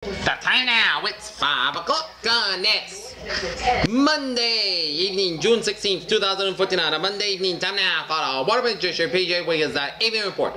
The time now, it's 5 o'clock on next Monday evening, June 16th, 2014 on a Monday evening, time now for the Waterman Fisher PJ Wiggins evening report.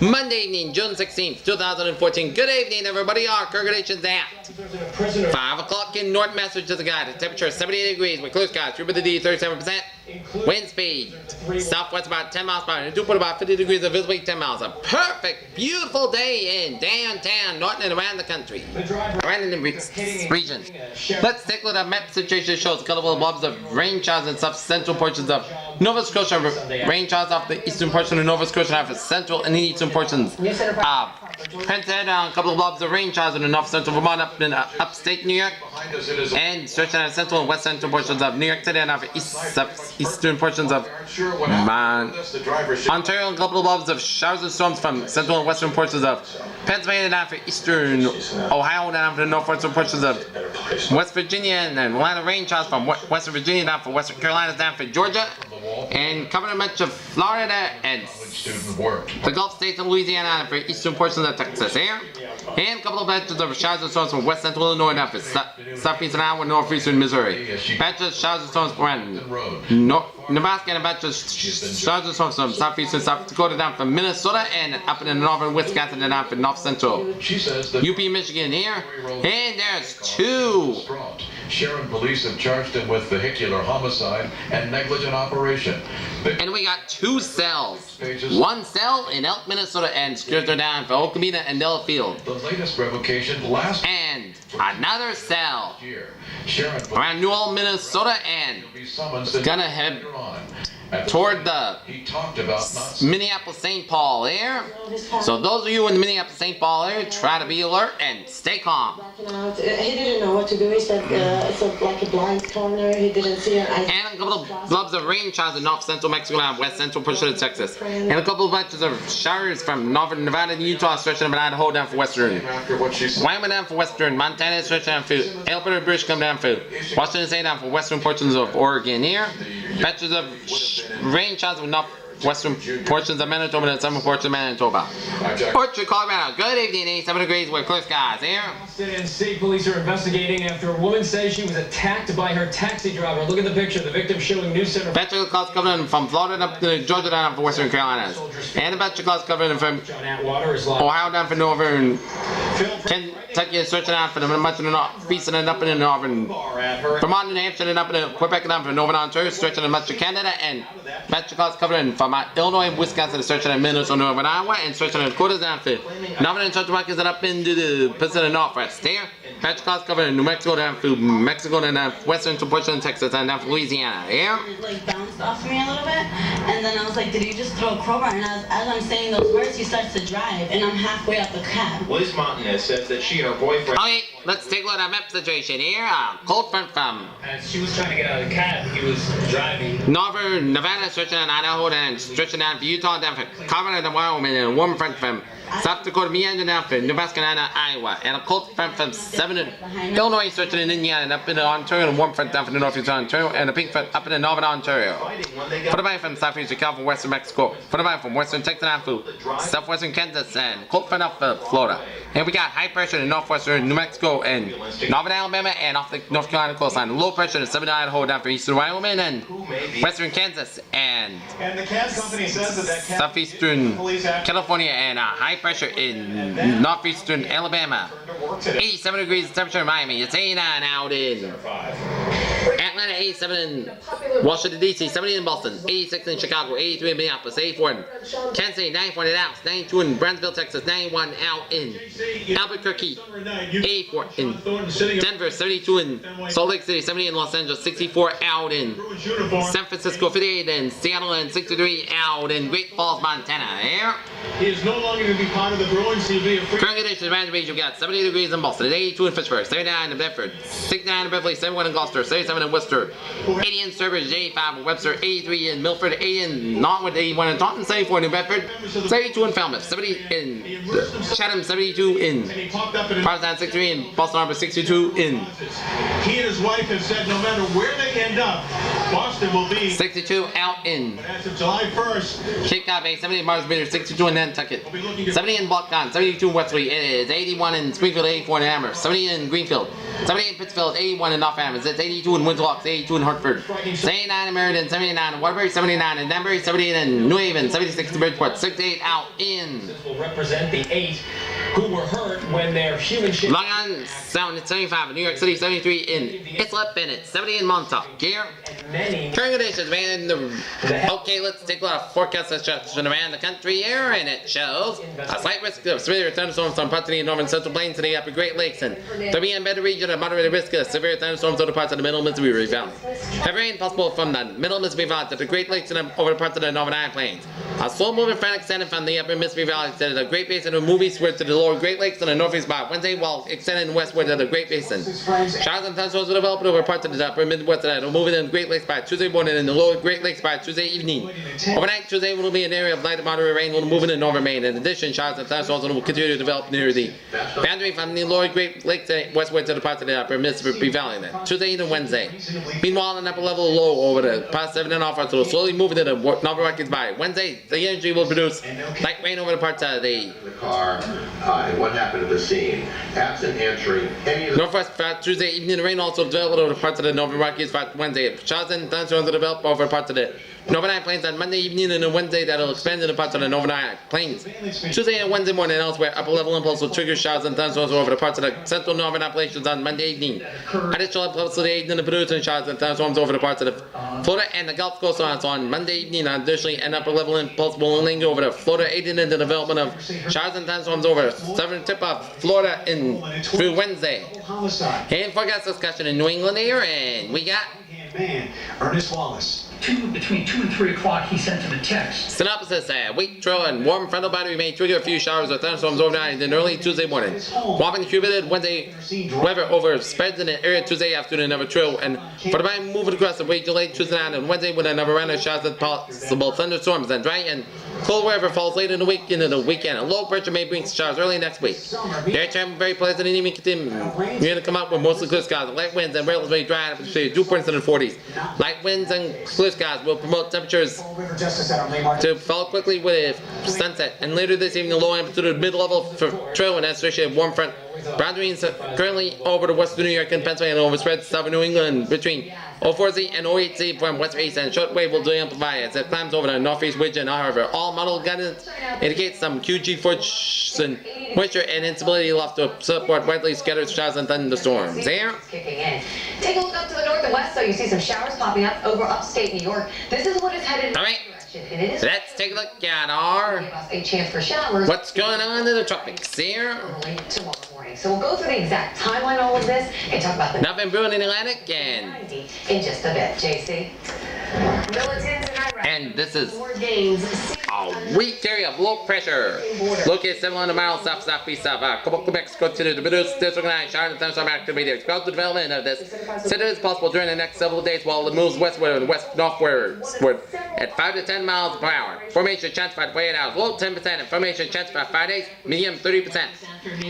Monday evening, June 16th, 2014. Good evening, everybody. Our congratulations at 5 o'clock in North Massachusetts. The temperature 78 degrees with clear skies, humidity 37%. Wind speed southwest about 10 miles per hour. Dew point about 50 degrees of visibility 10 miles. A perfect, beautiful day in downtown Norton and around the country, around the region. Let's take a look at the map situation. That shows a couple of blobs of rain showers in central portions of Nova Scotia. Rain showers off the eastern portion of Nova Scotia and the central and eastern portions of Princeton. A couple of blobs of rain showers in the north central Vermont up in upstate New York, and stretching out central and west central portions of New York City and eastern portions of Ontario. A couple of blobs of showers and storms from central and western portions of Pennsylvania down for eastern Ohio, down for the northwestern portions of West Virginia, and then a lot of rain showers from western Virginia down for western Carolina, down for Georgia, and covering much of Florida and the Gulf states of Louisiana down for eastern portions of Texas here. And a couple of batches of showers and storms from west central Illinois down for southeastern Iowa and northeastern Missouri. Batches of showers and storms from Nebraska, and a batch of showers and storms from southeastern South Dakota down from Minnesota and up in the northern Wisconsin and down for north central UP Michigan here. And there's two. Sharon police have charged him with vehicular homicide and negligent operation. And we got two cells. One cell in Elk, Minnesota, and Skirter down for Okamina and Delafield. The latest revocation last. And another cell around New Ulm, Minnesota, and gonna head toward the Minneapolis-St. Paul area. So those of you in the Minneapolis-St. Paul area, try to be alert and stay calm. He didn't know what to do. He said it's like a blind corner. He didn't see it. And a couple of blobs of rain showers in north central Mexico and west central portion of Texas. And a couple of batches of showers from northern Nevada and Utah, stretching from Idaho down for western Wyoming down for western Montana, stretching down for Alberta, British come down for Washington State down for western portions of Oregon here. Batches of rain showers with northwestern portions of Manitoba and southern portions of Manitoba. Orchard, Colorado. Good evening, 87 degrees with clear skies here. And state police are investigating after a woman says she was attacked by her taxi driver. Look at the picture. The victim showing News Center. Batch of clouds coming in from Florida up to Georgia down for western Carolinas. And a batch of clouds coming in from Ohio down for northern Kentucky, stretching out for the much of the northeast and then up in the northern Vermont, New Hampshire, and up in Quebec down for northern Ontario, stretching in much of Canada, and batch of clouds covering from Illinois, Wisconsin, stretching in Minnesota, northern Iowa, and stretching in Dakotas down for northern and Central Rockies and up into the Pacific Northwest here. Batch of clouds covering New Mexico down through Mexico and down western portion of Texas and down for Louisiana here. It like bounced off me a little bit, and then I was like, did he just throw a crowbar? And as I'm saying those words, he starts to drive, and I'm halfway up the cab. Liz Montanez says that she and her boyfriend. Okay, let's take a look at our map situation here. Cold front from As she was trying to get out of the cab, he was driving. northern Nevada, stretching on Idaho, and stretching down for Utah, down for Colorado and Wyoming, and a warm front from South Dakota, meandering down for Nebraska and Iowa, and a cold front from Illinois, stretching in Indiana, and up into Ontario, and a warm front down for the northeast Ontario, and a pink front up in northern Ontario. For the bite from southeastern California, western Mexico. For the bite from western Texas down for southwestern Kansas, and cold front up for Florida. And we got high pressure in northwestern New Mexico and northern Alabama, and off the North Carolina coastline. Low pressure in southern Idaho down for eastern Wyoming and western Kansas, and the cab company says that southeastern California, and high pressure in northeastern Alabama. 87 degrees temperature in Miami. It's 89 out in Atlanta, 87 in Washington D.C., 70 in Boston, 86 in Chicago, 83 in Minneapolis, 84 in Kansas City, 94 in Dallas, 92 in Brownsville, Texas, 91 out in Albuquerque, 84 in Denver, 72 in Salt Lake City, 70 in Los Angeles, 64 out in San Francisco, 58 in Seattle, and 63 out in Great Falls, Montana. Here. he is no longer going to be part of the growing CV of Current conditions around the region, we've got 70 degrees in Boston, 82 in Pittsburgh, 79 in Bedford, 69 in Beverly, 71 in Gloucester, 77 in Worcester, 80 in Sturbridge, 85 in Webster, 83 in Milford, 80 in Norwood, 81 in Taunton, 74 in New Bedford, 72 in Falmouth, 70 in Chatham, 72 in Provincetown, 63 in Boston Harbor, 62 in. He and his wife have said no matter where they end up, Boston will be 62 out in as of July 1st. Cape Cod Bay, 70 in Mars River, 62 in Nantucket, 70 in Buckton, 72 in Westlake. It is 81 in Springfield, 84 in Amherst, 70 in Greenfield, 78 in Pittsfield, 81 in North Amherst. It's 82 in Windsor, 82 in Hartford, 79 in Meriden, 79 in Waterbury, 79 in Danbury, 78 in New Haven, 76 in Bridgeport, 68 out in. Will represent the 8 who were hurt when their human ship. Long Island Sound at 75 in New York City, 73 in Islip Bennett, 70 in Montauk. Here, current conditions, man. Okay, let's take a lot of forecasts around the country here, and it shows a slight risk of severe thunderstorms on parts of the northern central plains to the upper Great Lakes, and there'll be an embedded region of moderate risk of severe thunderstorms over parts of the middle Mississippi Valley. Heavy rain possible from the middle Mississippi Valley to the Great Lakes and over parts of the northern High Plains. A slow moving front extended from the upper Mississippi Valley to the Great Basin will move eastward to the lower Great Lakes and the northeast by Wednesday, while extending westward to the Great Basin. Showers and thunderstorms will develop over parts of the upper Midwest tonight. Will move in the Great Lakes by Tuesday morning and the lower Great Lakes by Tuesday evening. Overnight, Tuesday will be an area of light to moderate rain will move in northern Maine. In addition, showers and thunderstorms will continue to develop near the boundary from the lower Great Lakes westward to the parts of the upper Mississippi Valley. Then Tuesday and Wednesday. Meanwhile, an upper level low over the past 7.5 hours will slowly move into the Northern Rockies by Wednesday. The energy will produce light rain over the parts of the car and what happened at the scene. Absent answering any of the northwest Tuesday evening. The rain also developed over parts of the Northern Rockies by Wednesday. Showers and thunderstorms will develop over parts of the Northern High Plains on Monday evening and on Wednesday that'll expand into parts of the Northern High Plains. Tuesday and Wednesday morning elsewhere, upper level impulse will trigger showers and thunderstorms over the parts of the central northern Appalachians on Monday evening. Additional impulse to the evening to produce and showers and thunderstorms over the parts of the Florida and the Gulf Coast on Monday evening. Additionally, an upper level impulse will linger over the Florida, aiding in the development of showers and thunderstorms over the southern tip of Florida through Wednesday. And forecast discussion in New England here, and we got man, Ernest Wallace. Between 2 and 3 o'clock, he sent him a text. Synopsis: weak trail and warm frontal boundary may trigger a few showers or thunderstorms overnight and early Tuesday morning. Warm and humid Wednesday weather over spreads in the area Tuesday afternoon, another trail, and for the time moving across the way late Tuesday night and Wednesday with another round of showers and possible thunderstorms, and dry and cold weather falls late in the week into the weekend. A low pressure may bring showers early next week. The air temperature very pleasant and even continue. You're going to come out with mostly clear skies, light winds, and relatively dry temperatures, dew points in the 40s. Light winds and clear skies will promote temperatures to fall quickly with sunset, and later this evening the low amplitude mid-level for trail and associated warm front boundaries currently over the western New York and Pennsylvania and overspread southern New England between 04Z and 08Z from west to east, and short wave will amplify as it climbs over the northeast ridge. And however, all model guidance indicates some QG force and moisture and instability left to support widely scattered showers and thunderstorms. There. Take a look up to the north and west, so you see some showers popping up over upstate New York. This is what is headed in the direction. Let's take a look at our a chance for showers. What's going on in the tropics here? Tomorrow morning. So we'll go through the exact timeline of all of this and talk about the nothing brewing in the Atlantic and in just a bit. JC. Militants in Iraq. And this is a weak area of low pressure. Located 700 miles south-southeast of Mexico to the Middle disorganized shower and thunderstorm activity. Expect the development of this center is possible during the next several days while it moves westward and west-northward at 5 to 10 miles per hour. Formation chance by 48 hours. Low 10% and formation chance by 5 days. Medium 30%.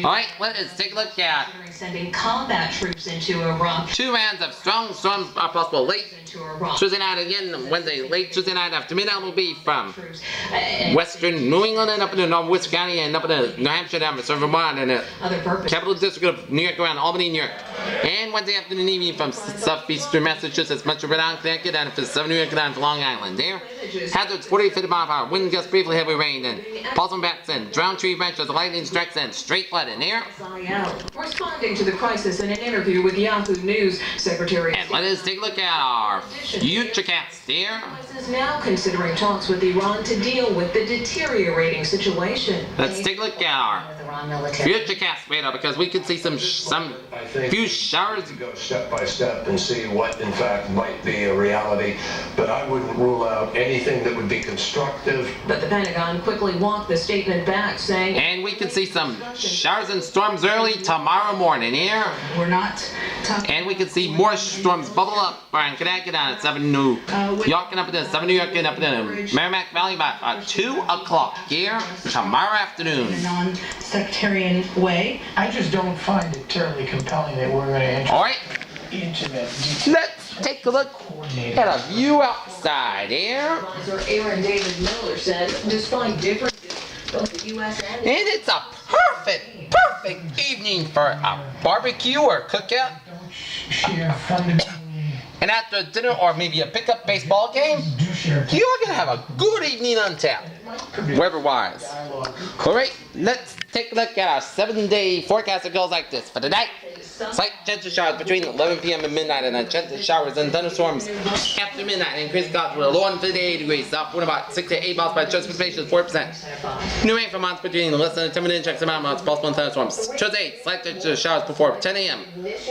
Alright, let's take a look at sending combat troops into Iraq. 2 rounds of strong storms are possible late Tuesday night again, Wednesday, late Tuesday night after midnight will be from western New England and up in the Northwest County and up in the New Hampshire down to Vermont and the capital district of New York around Albany, New York. And Wednesday afternoon evening from southeastern Massachusetts, much of Rhode Island, Connecticut, and for southern New York down to Long Island. There, hazards 40 to 50 miles per hour, wind gusts briefly heavy rain, and balsam bats and drowned tree branches, lightning strikes, and straight flood in there. Responding to the crisis in an interview with Yahoo News, Secretary. And let us take a look at our futurecast there. Is now considering talks with Iran to deal with the deteriorating situation. Let's take a look at our futurecast radar because we could see some few showers. Go step by step and see what in fact might be a reality, but I wouldn't rule out anything that would be constructive. But the Pentagon quickly walked the statement back, saying, and we could see some showers and storms early tomorrow morning here. We're not talking. And we could see more storms bubble up around Connecticut at 7 New York and up to 7 New York and up to Merrimack Valley by 2 o'clock here tomorrow afternoon. In a non-sectarian way. I just don't find it terribly compelling that we're going to enter into that. Let's take a look at a view outside here. Aaron David Miller says, despite differences And it's a perfect evening for a barbecue or cookout. And after dinner or maybe a pickup baseball game, you are going to have a good evening on tap, weather-wise. Alright, let's take a look at our 7-day forecast that goes like this. For tonight, slight chance of showers between 11 p.m. and midnight, and then chance of showers and thunderstorms after midnight. Increased clouds with a low on 58 degrees, south wind about 6 to 8 miles by chance precipitation 4%. New rain for months between less than 10 minutes checks amount of possible thunderstorms. Tuesday, slight chance of showers before 10 a.m.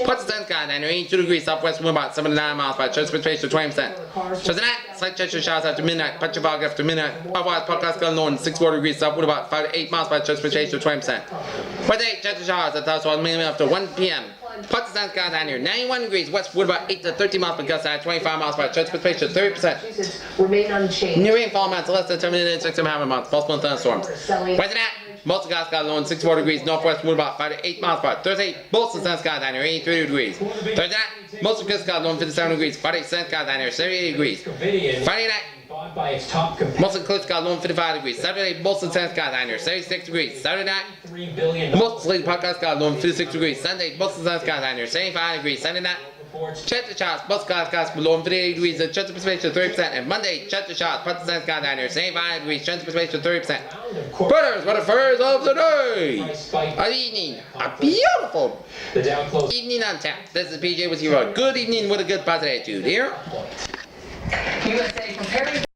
Parts of the sun sky and 82 degrees, southwest wind about 7 to 9 miles by chance precipitation 20%. Tuesday night, slight chance of showers after midnight, patch of fog after midnight. Otherwise, podcast going low in 64 degrees, south wind about 5 to 8 miles by chance precipitation 20%. Wednesday, chance of showers at thunderstorms mainly after 1 p.m. Parts of the sun sky down here, 91 degrees, west wind about 8 to 13 miles per gust at 25 miles by chance precipitation 30%. Remain unchanged. New rainfall amounts less than 10 minutes, 6 and a half amounts, possible thunderstorms. Wednesday night, most of the sky low in 64 degrees, northwest wind about 5 to 8 miles per hour. Thursday, most of the sun sky down here, 83 degrees. Thursday night, most of the sky low in 57 degrees. Friday, sun sky down here, 78 degrees. Friday night, most of the clear sky low in 55 degrees. Saturday, most of the sun sky down here, 76 degrees. Saturday night, most of the podcast sky low in 56 degrees. Sunday, most of the sun sky down here, 75 degrees. Sunday night, check the shots, most skies below 58 degrees, and chance of precipitation 30%. And Monday, check the shots, part of the sun sky down here, 75 degrees, chance of precipitation 30%. Brothers, what the first of the day? Good evening, a beautiful evening on tap. This is PJ with you. Good evening with a good positive attitude here. USA preparing